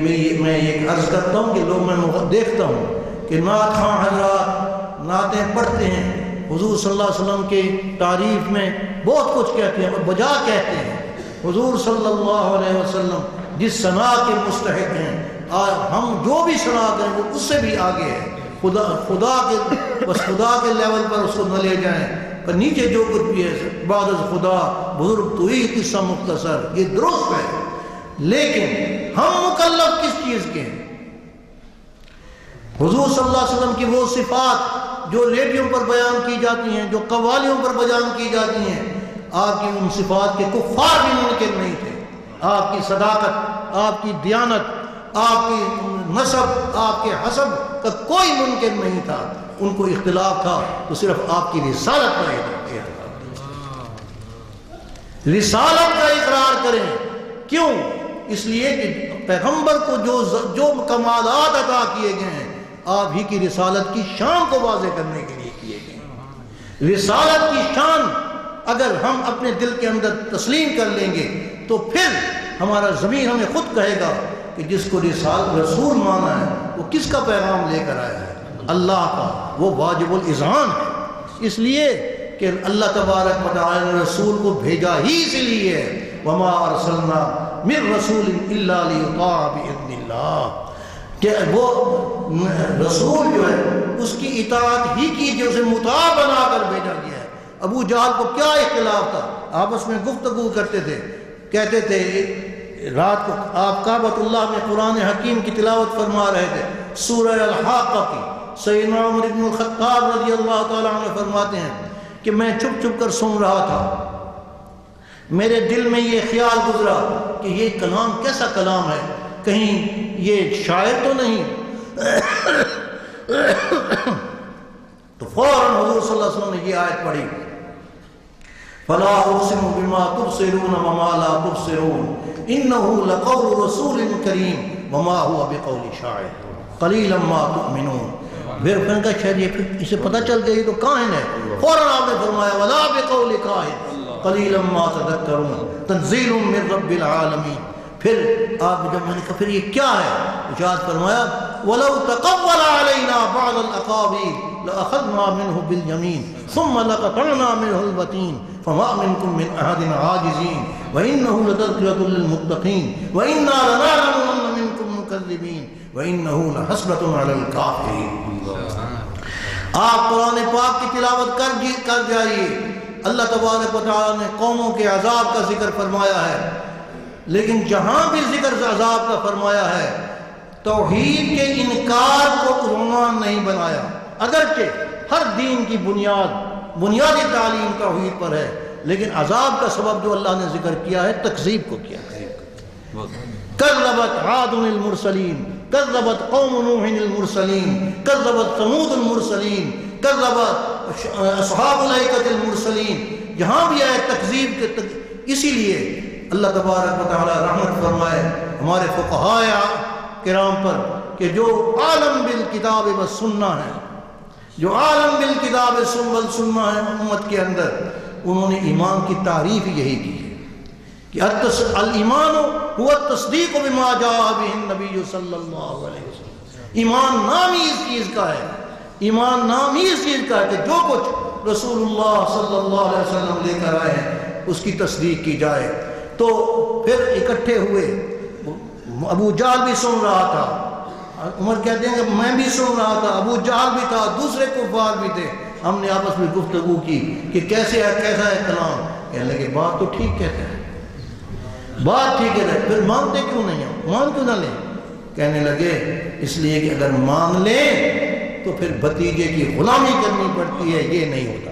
میں ایک عرض کرتا ہوں کہ لوگ میں دیکھتا ہوں کہ نعت خواں حضرات نعتیں پڑھتے ہیں، حضور صلی اللہ علیہ وسلم کی تعریف میں بہت کچھ کہتے ہیں اور بجا کہتے ہیں۔ حضور صلی اللہ علیہ وسلم جس ثنا کے مستحق ہیں، ہم جو بھی ثنا کریں وہ اس سے بھی آگے ہے۔ خدا کے لیول پر اس کو نہ لے جائیں، پر نیچے جو کچھ بھی ہے بعد از خدا بزرگ تو ہی قصہ مختصر، یہ درست ہے۔ لیکن ہم مکلف کس چیز کے ہیں؟ حضور صلی اللہ علیہ وسلم کی وہ صفات جو ریڈیو پر بیان کی جاتی ہیں، جو قوالیوں پر بیان کی جاتی ہیں، آپ کی ان صفات کے کفار بھی ممکن نہیں تھے۔ آپ کی صداقت، آپ کی دیانت، آپ کی نسب، آپ کے حسب کا کوئی ممکن نہیں تھا۔ ان کو اختلاف تھا تو صرف آپ کی رسالت پر اختلاف تھا۔ رسالت کا اقرار کریں، کیوں؟ اس لیے کہ پیغمبر کو جو کمالات عطا کیے گئے ہیں آپ ہی کی رسالت کی شان کو واضح کرنے کے لیے کیے گئے ہیں۔ رسالت کی شان اگر ہم اپنے دل کے اندر تسلیم کر لیں گے تو پھر ہمارا ضمیر ہمیں خود کہے گا کہ جس کو رسول مانا ہے وہ کس کا پیغام لے کر آیا ہے؟ اللہ کا، وہ واجب الاذعان ہے۔ اس لیے کہ اللہ تبارک و تعالی نے رسول کو بھیجا ہی اس لیے ہے، وما ارسلنا من رسول الا لیطاع باذن اللہ، کہ وہ رسول جو ہے اس کی اطاعت ہی کی جو اسے مطاع بنا کر بھیجا گیا ہے۔ ابو جہل کو کیا اختلاف تھا؟ آپس میں گفتگو کرتے تھے، کہتے تھے رات کو آپ کعبۃ اللہ میں قرآن حکیم کی تلاوت فرما رہے تھے، سورہ الحاقہ کی۔ سیدنا عمر بن الخطاب رضی اللہ تعالیٰ عنہ فرماتے ہیں کہ میں چھپ چھپ کر سن رہا تھا، میرے دل میں یہ خیال گزرا کہ یہ کلام کیسا کلام ہے، کہیں یہ شاعر تو نہیں؟ تو فوراً حضور صلی اللہ علیہ وسلم نے یہ آیت پڑھی، فَلَا أُقْسِمُ بِمَا تُبْصِرُونَ وَمَا لَا تُبْصِرُونَ إِنَّهُ لَقَوْلُ رَسُولٍ كَرِيمٍ وَمَا هُوَ بِقَوْلِ شَاعِرٍ قَلِيلًا مَا تُؤْمِنُونَ۔ پھر کا شاید یہ اسے پتہ چل گئی تو کاہن ہے، فوراً آپ نے فرمایا وَلَا بِقَوْلِ كَاهِنٍ قَلِيلًا مَا تَذَكَّرُونَ تَنزِيلٌ مِّن رَّبِّ الْعَالَمِينَ۔ پھر آپ جب میں نے کہا پھر یہ کیا ہے، ارشاد فرمایا وَلَوْ تَقَوَّلَ عَلَيْنَا بَعْضَ الْأَقَاوِيلِ لَأَخَذْنَا مِنْهُ بِالْيَمِينِ ثُمَّ لَقَطَعْنَا مِنْهُ الْوَتِينَ فَمَا مِنْكُمْ مِنْ أَحَدٍ عَاجِزِينَ وَإِنَّهُ لَتَذْكِرَةٌ لِّلْمُتَّقِينَ وَإِنَّا لَنَعْلَمُ أَنَّ مِنْكُمْ مُكَذِّبِينَ وَإِنَّهُ لَحَسْرَةٌ عَلَى الْكَافِرِينَ۔ آپ قرآن پاک کی تلاوت کر جائیے، اللہ تبارک و تعالیٰ نے قوموں کے عذاب کا ذکر فرمایا ہے، لیکن جہاں بھی ذکر عذاب کا فرمایا ہے توحید کے انکار کو عنوان نہیں بنایا، اگرچہ ہر دین کی بنیادی تعلیم توحید پر ہے، لیکن عذاب کا سبب جو اللہ نے ذکر کیا ہے تکذیب کو کیا ہے۔ کذبت عاد المرسلین، کذبت قوم نوح المرسلین، کذبت ثمود المرسلین، کذبت اصحاب الایکۃ المرسلین، جہاں بھی آئے تکذیب کے اسی لیے اللہ تبارک و تعالی رحمت فرمائے ہمارے فقہاء کرام پر کہ جو عالم بالکتاب والسنہ ہے، جو عالم بالکتاب والسنہ ہے امت کے اندر، انہوں نے ایمان کی تعریف یہی کی ہے کہ الایمان هو التصدیق بما جاء به النبی صلی اللہ علیہ وسلم۔ ایمان نام ہی اس چیز کا ہے، ایمان نام ہی اس چیز کا ہے کہ جو کچھ رسول اللہ صلی اللہ علیہ وسلم لے کر آئے ہیں اس کی تصدیق کی جائے۔ تو پھر اکٹھے ہوئے، ابو جہل بھی سن رہا تھا، عمر کہتے ہیں کہ میں بھی سن رہا تھا، ابو جہل بھی تھا، دوسرے کفار بھی تھے، ہم نے آپس میں گفتگو کی کہ کیسا ہے کلام، کہنے لگے بات تو ٹھیک کہتے ہیں، بات ٹھیک ہے، پھر مانتے کیوں نہیں ہو، مان کیوں نہ لیں؟ کہنے لگے اس لیے کہ اگر مان لیں تو پھر بھتیجے کی غلامی کرنی پڑتی ہے، یہ نہیں ہوتا۔